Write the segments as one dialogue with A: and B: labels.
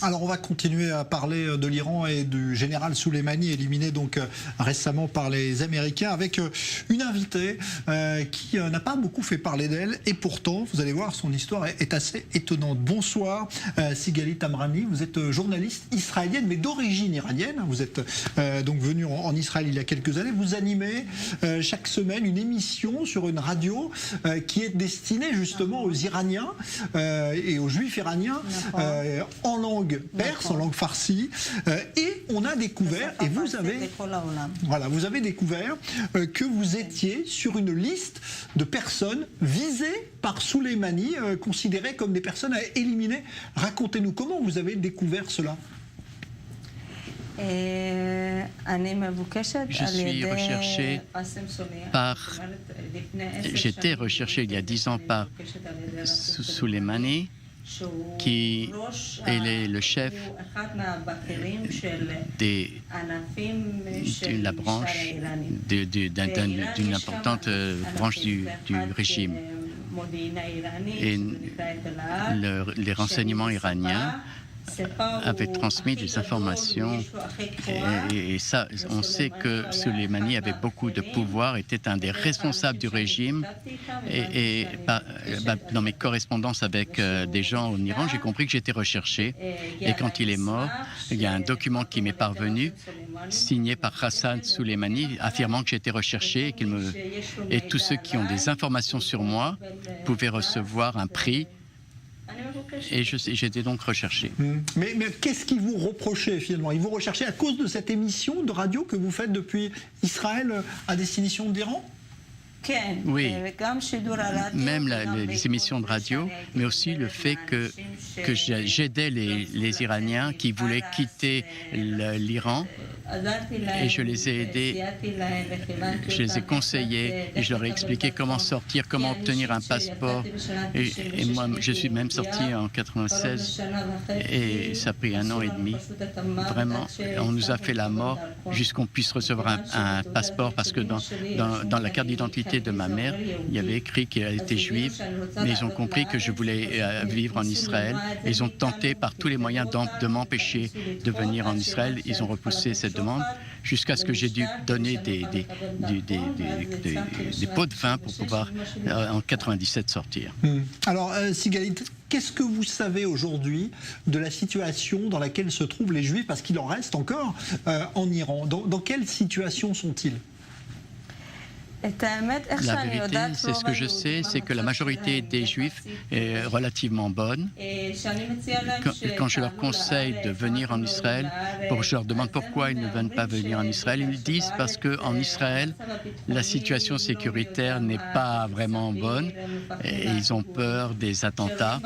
A: Alors on va continuer à parler de l'Iran et du général Soleimani, éliminé donc récemment par les Américains, avec une invitée qui n'a pas beaucoup fait parler d'elle, et pourtant, vous allez voir, son histoire est assez étonnante. Bonsoir Sigalit Amrani, vous êtes journaliste israélienne, mais d'origine iranienne. Vous êtes donc venue en Israël il y a quelques années. Vous animez chaque semaine une émission sur une radio qui est destinée justement aux Iraniens et aux Juifs iraniens en langue perse, en langue farsi, et on a découvert, et vous avez découvert que vous étiez sur une liste de personnes visées par Soleimani, considérées comme des personnes à éliminer. Racontez-nous, comment vous avez découvert cela?
B: Je suis recherché par... J'étais recherché il y a 10 ans par Soleimani, qui est le chef de la branche, d'une importante branche du régime. Et les renseignements iraniens avaient transmis des informations, et ça, on sait que Soleimani avait beaucoup de pouvoir, était un des responsables du régime, et dans mes correspondances avec des gens en Iran, j'ai compris que j'étais recherché, et quand il est mort, il y a un document qui m'est parvenu, signé par Hassan Soleimani, affirmant que j'étais recherché, et tous ceux qui ont des informations sur moi pouvaient recevoir un prix. Et j'étais donc recherché.
A: Mais qu'est-ce qu'il vous reprochait finalement? Il vous recherchait à cause de cette émission de radio que vous faites depuis Israël à destination d'Iran?
B: Oui, même les émissions de radio, mais aussi le fait que j'aidais les Iraniens qui voulaient quitter l'Iran, et je les ai aidés, je les ai conseillés, et je leur ai expliqué comment sortir, comment obtenir un passeport. Et moi, je suis même sorti en 1996, et ça a pris 1 an et demi. Vraiment, on nous a fait la mort jusqu'on puisse recevoir un passeport, parce que dans la carte d'identité de ma mère, il y avait écrit qu'elle était juive, mais ils ont compris que je voulais vivre en Israël. Ils ont tenté par tous les moyens de m'empêcher de venir en Israël. Ils ont repoussé cette demande jusqu'à ce que j'ai dû donner des pots de vin pour pouvoir, en 97, sortir.
A: Alors, Sigalit, qu'est-ce que vous savez aujourd'hui de la situation dans laquelle se trouvent les Juifs, parce qu'il en reste encore en Iran? Dans quelle situation sont-ils?
B: La vérité, c'est ce que je sais, c'est que la majorité des Juifs est relativement bonne. Quand je leur conseille de venir en Israël, je leur demande pourquoi ils ne veulent pas venir en Israël, ils disent parce qu'en Israël, la situation sécuritaire n'est pas vraiment bonne, et ils ont peur des attentats.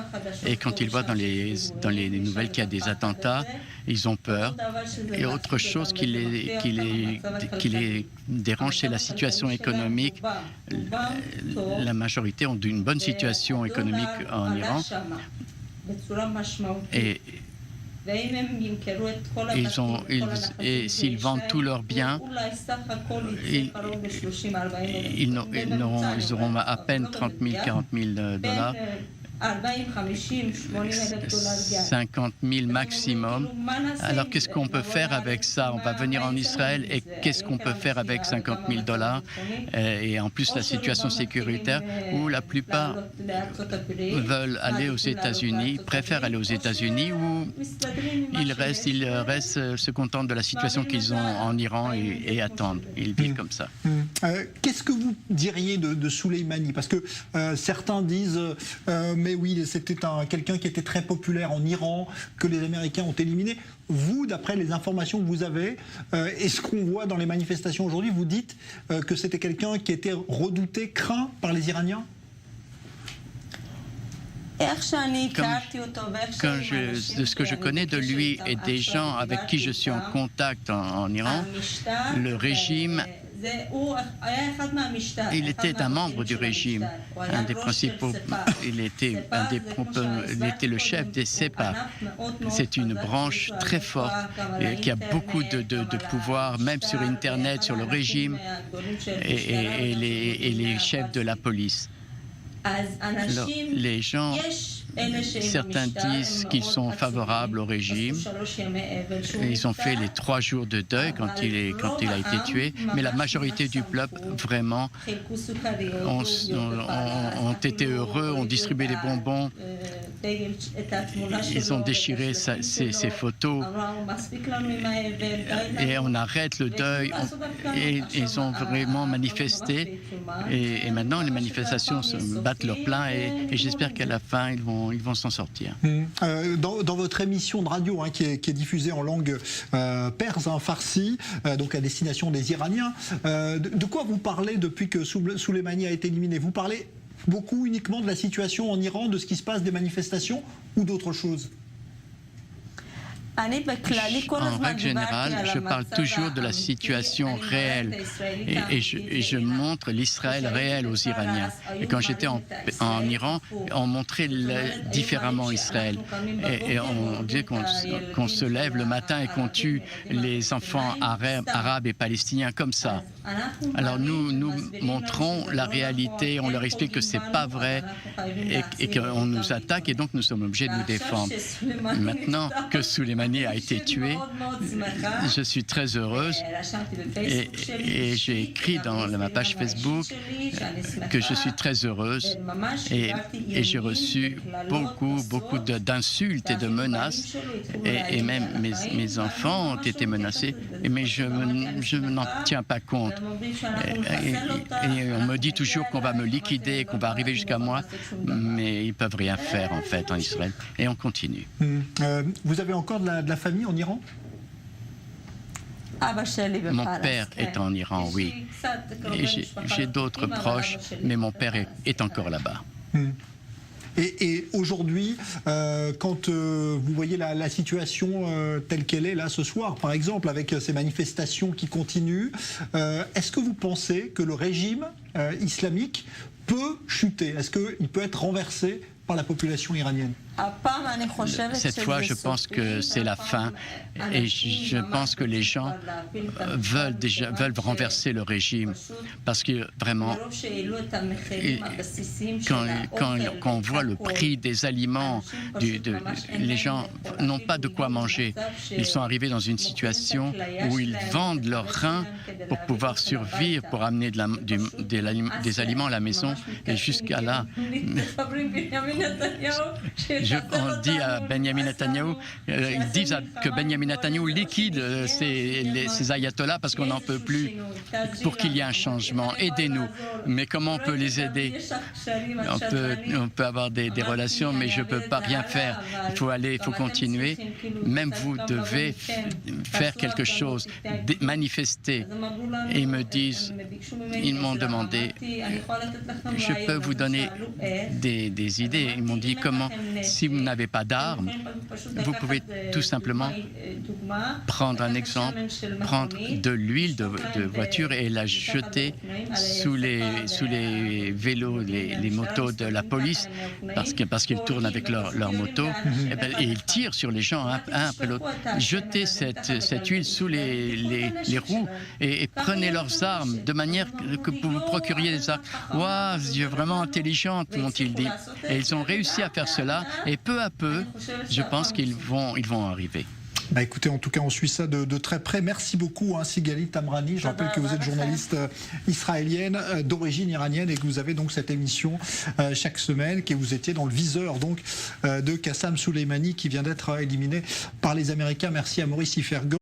B: Et quand ils voient dans les nouvelles qu'il y a des attentats, ils ont peur. Et autre chose qui les dérange, c'est la situation économique. La majorité ont une bonne situation économique en Iran, et s'ils vendent tous leurs biens, ils auront à peine 30 000, 40 000 dollars. 50 000 maximum. Alors qu'est-ce qu'on peut faire avec ça? On va venir en Israël, et qu'est-ce qu'on peut faire avec 50 000 dollars? Et en plus, la situation sécuritaire, où la plupart veulent aller aux États-Unis, préfèrent aller aux États-Unis, où ils restent, se contentent de la situation qu'ils ont en Iran, et attendent. Ils vivent comme ça.
A: Qu'est-ce que vous diriez de Soleimani? Parce que certains disent mais oui, c'était quelqu'un qui était très populaire en Iran, que les Américains ont éliminé. Vous, d'après les informations que vous avez, et ce qu'on voit dans les manifestations aujourd'hui, vous dites que c'était quelqu'un qui était redouté, craint par les Iraniens?
B: De ce que je connais de lui et des gens avec qui je suis en contact en Iran, le régime... Il était un membre du régime, un des principaux. Il était le chef des Sepah. C'est une branche très forte qui a beaucoup de pouvoir, même sur Internet, sur le régime, et les chefs de la police. Alors, les gens Certains disent qu'ils sont favorables au régime. Ils ont fait les 3 jours de deuil quand il a été tué. Mais la majorité du peuple, vraiment, ont été heureux, ont distribué des bonbons. Ils ont déchiré ces photos. Et on arrête le deuil. Et ils ont vraiment manifesté. Et maintenant, les manifestations battent leur plein. Et j'espère qu'à la fin, ils vont s'en sortir.
A: Dans votre émission de radio qui est diffusée en langue perse, farsi, donc à destination des Iraniens, de quoi vous parlez depuis que Soleimani a été éliminé? Vous parlez beaucoup uniquement de la situation en Iran, de ce qui se passe, des manifestations, ou d'autres choses?
B: En règle générale, je parle toujours de la situation réelle et je montre l'Israël réel aux Iraniens. Et quand j'étais en Iran, on montrait différemment Israël. Et on disait qu'on se lève le matin et qu'on tue les enfants arabes et palestiniens comme ça. Alors nous montrons la réalité, on leur explique que ce n'est pas vrai et qu'on nous attaque et donc nous sommes obligés de nous défendre. Maintenant que Soleimani a été tué, je suis très heureuse et j'ai écrit dans ma page Facebook que je suis très heureuse et j'ai reçu beaucoup d'insultes et de menaces et même mes enfants ont été menacés, mais je n'en tiens pas compte. Et on me dit toujours qu'on va me liquider, qu'on va arriver jusqu'à moi, mais ils ne peuvent rien faire en fait en Israël et on continue.
A: Vous avez encore de la famille en Iran?
B: Mon père est en Iran, oui. Et j'ai d'autres proches, mais mon père est encore là-bas.
A: Et aujourd'hui, quand vous voyez la situation telle qu'elle est là ce soir, par exemple, avec ces manifestations qui continuent, est-ce que vous pensez que le régime islamique peut chuter? Est-ce qu'il peut être renversé par la population iranienne?
B: Cette fois, je pense que c'est la fin et je pense que les gens veulent renverser le régime parce que vraiment, quand on voit le prix des aliments, les gens n'ont pas de quoi manger. Ils sont arrivés dans une situation où ils vendent leurs reins pour pouvoir survivre, pour amener des aliments à la maison et jusqu'à là. On dit à Benjamin Netanyahou, ils disent que Benjamin Netanyahou liquide ces ayatollahs parce qu'on n'en peut plus pour qu'il y ait un changement. Aidez-nous. Mais comment on peut les aider? On peut avoir des relations, mais je ne peux pas rien faire. Il faut continuer. Même vous devez faire quelque chose, manifester. Et ils m'ont demandé, je peux vous donner des idées. Ils m'ont dit comment, si vous n'avez pas d'armes, vous pouvez tout simplement prendre un exemple, prendre de l'huile de voiture et la jeter sous les vélos, les motos de la police, parce qu'ils tournent avec leur moto, et ils tirent sur les gens un après l'autre. Jetez cette huile sous les roues et prenez leurs armes de manière que vous vous procuriez des armes. Waouh, c'est vraiment intelligent, m'ont-ils dit. Et ils ont réussi à faire cela et peu à peu, je pense qu'ils vont arriver.
A: Écoutez, en tout cas, on suit ça de très près. Merci beaucoup, Sigalit Tamrani. Je rappelle que vous êtes journaliste israélienne d'origine iranienne et que vous avez donc cette émission chaque semaine, que vous étiez dans le viseur donc de Qassem Soleimani qui vient d'être éliminé par les Américains. Merci à Maurice Ifergo.